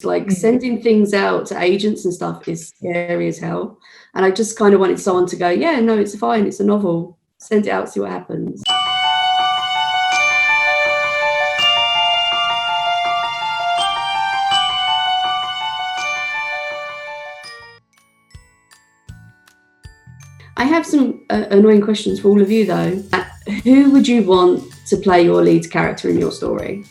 Like sending things out to agents and stuff is scary as hell. And I just kind of wanted someone to go, yeah, no, it's fine. It's a novel. Send it out, see what happens. I have some annoying questions for all of you, though. Who would you want to play your lead character in your story?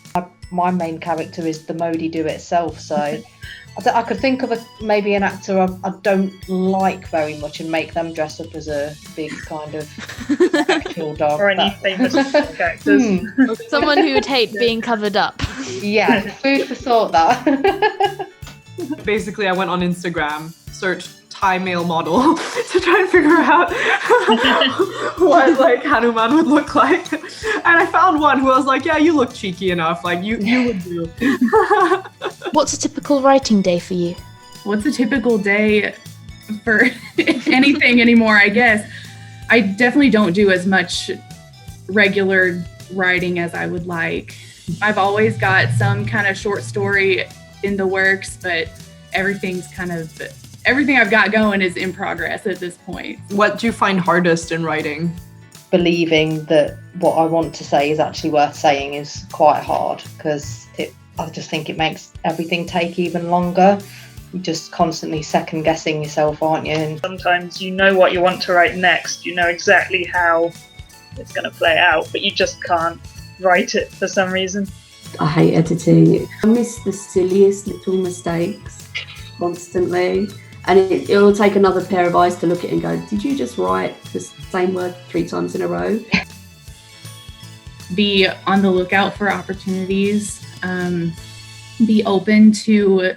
My main character is the Moddhey Dhoo itself, so I could think of maybe an actor I don't like very much and make them dress up as a big kind of actual dog. Or any famous characters. Someone who would hate being covered up. Yeah, food for thought, that. Basically, I went on Instagram, searched Thai male model to try and figure out what like Hanuman would look like, and I found one who I was like, yeah, you look cheeky enough, like you would do. What's a typical writing day for you? What's a typical day for anything anymore, I guess? I definitely don't do as much regular writing as I would like. I've always got some kind of short story in the works, but everything I've got going is in progress at this point. What do you find hardest in writing? Believing that what I want to say is actually worth saying is quite hard, because I just think it makes everything take even longer. You're just constantly second guessing yourself, aren't you? And sometimes you know what you want to write next, you know exactly how it's going to play out, but you just can't write it for some reason. I hate editing. I miss the silliest little mistakes constantly. And it'll take another pair of eyes to look at it and go, did you just write the same word 3 times in a row? Be on the lookout for opportunities. Be open to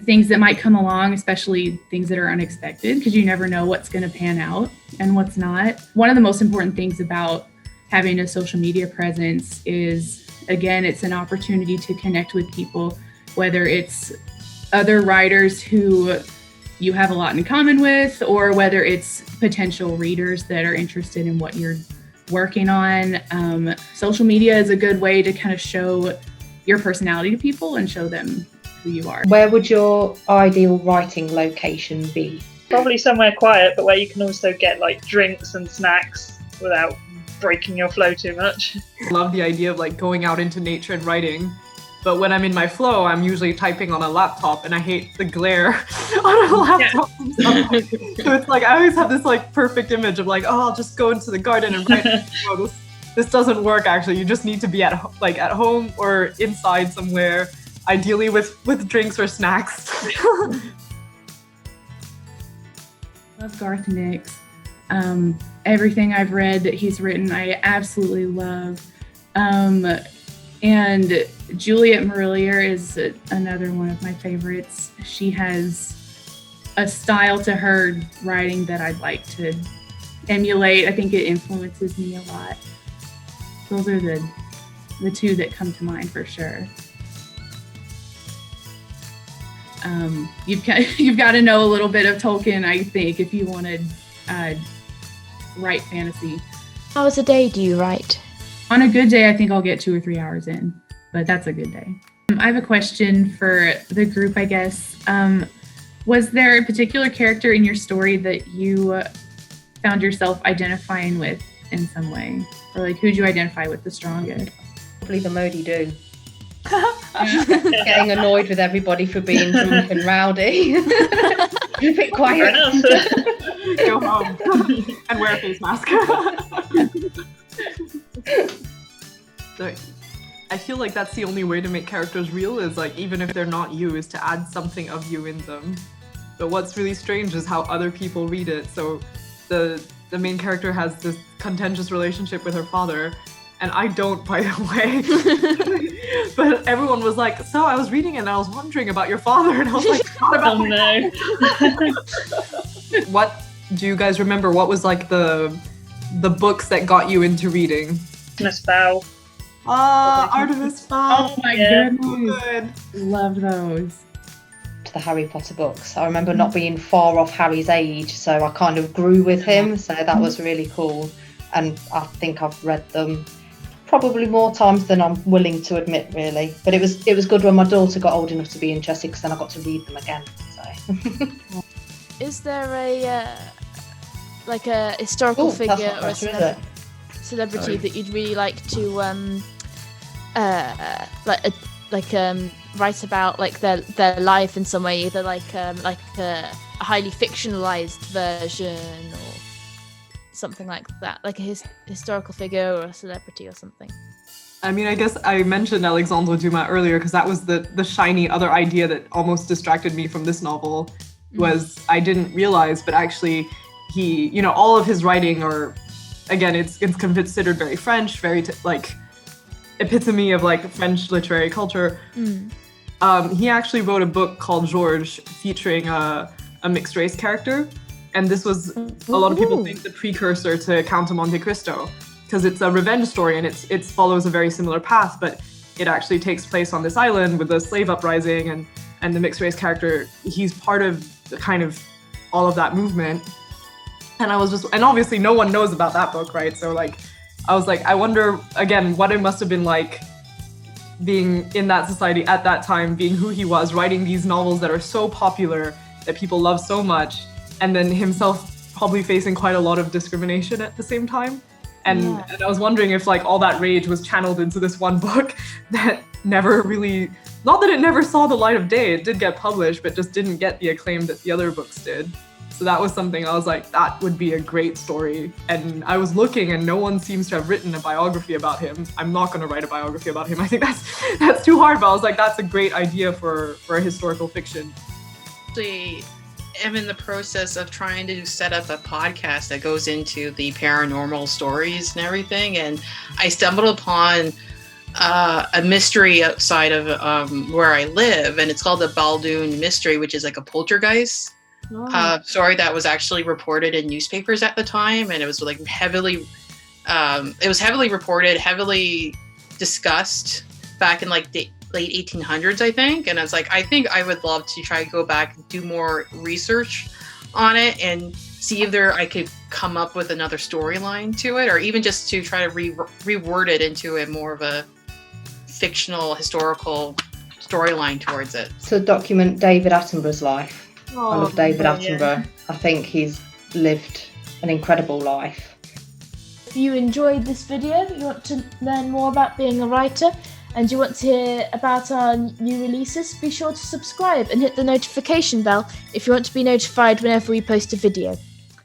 things that might come along, especially things that are unexpected, because you never know what's going to pan out and what's not. One of the most important things about having a social media presence is, again, it's an opportunity to connect with people, whether it's other writers who you have a lot in common with, or whether it's potential readers that are interested in what you're working on. Social media is a good way to kind of show your personality to people and show them who you are. Where would your ideal writing location be? Probably somewhere quiet, but where you can also get like drinks and snacks without breaking your flow too much. I love the idea of like going out into nature and writing. But when I'm in my flow, I'm usually typing on a laptop, and I hate the glare on a laptop. Yeah. So it's like I always have this like perfect image of like, oh, I'll just go into the garden and write. Oh, this doesn't work actually. You just need to be at home or inside somewhere, ideally with drinks or snacks. Love Garth Nix. Everything I've read that he's written, I absolutely love. And Juliet Marillier is another one of my favorites. She has a style to her writing that I'd like to emulate. I think it influences me a lot. Those are the two that come to mind for sure. You've got to know a little bit of Tolkien, I think, if you want to write fantasy. How hours a day do you write? On a good day, I think I'll get 2 or 3 hours in, but that's a good day. I have a question for the group, I guess. Was there a particular character in your story that you found yourself identifying with in some way? Or like, who'd you identify with the strongest? Probably the Moddhey Dhoo. Getting annoyed with everybody for being drunk and rowdy. Keep it quiet. Go home and wear a face mask. So I feel like that's the only way to make characters real, is like, even if they're not you, is to add something of you in them. But what's really strange is how other people read it. So the main character has this contentious relationship with her father, and I don't, by the way. But everyone was like, so I was reading it and I was wondering about your father, and I was like, not about no. What do you guys remember? What was like the books that got you into reading? Artemis Fowl. Artemis Fowl. Oh my goodness. Love those. To the Harry Potter books. I remember not being far off Harry's age, so I kind of grew with him, so that was really cool. And I think I've read them probably more times than I'm willing to admit, really. But it was good when my daughter got old enough to be interested, because then I got to read them again. So. Is there a historical figure or a celebrity that you'd really like to write about, like their life in some way, either like a highly fictionalized version or something like that, like a historical figure or a celebrity or something? I mean, I guess I mentioned Alexandre Dumas earlier because that was the shiny other idea that almost distracted me from this novel. Was I didn't realize, but actually he, you know, all of his writing, or again, it's considered very French, very like epitome of like French literary culture. He actually wrote a book called Georges featuring a mixed race character. And this was, a lot of people think, the precursor to Count of Monte Cristo, because it's a revenge story and it follows a very similar path, but it actually takes place on this island with the slave uprising, and the mixed race character, he's part of the kind of all of that movement. And and obviously no one knows about that book, right? So like, I was like, I wonder, again, what it must have been like being in that society at that time, being who he was, writing these novels that are so popular, that people love so much, and then himself probably facing quite a lot of discrimination at the same time. And I was wondering if like all that rage was channeled into this one book that never really, not that it never saw the light of day, it did get published, but just didn't get the acclaim that the other books did. So that was something I was like, that would be a great story. And I was looking and no one seems to have written a biography about him. I'm not going to write a biography about him. I think that's too hard, but I was like, that's a great idea for a historical fiction. I'm in the process of trying to set up a podcast that goes into the paranormal stories and everything, and I stumbled upon a mystery outside of where I live, and it's called the Baldoon Mystery, which is like a poltergeist story that was actually reported in newspapers at the time, and it was like heavily reported, heavily discussed back in like the late 1800s, I think. And it's like, I think I would love to try to go back and do more research on it and see if I could come up with another storyline to it, or even just to try to reword it into a more of a fictional historical storyline towards it. To document David Attenborough's life. I love David Attenborough. Yeah. I think he's lived an incredible life. If you enjoyed this video, you want to learn more about being a writer, and you want to hear about our new releases, be sure to subscribe and hit the notification bell if you want to be notified whenever we post a video.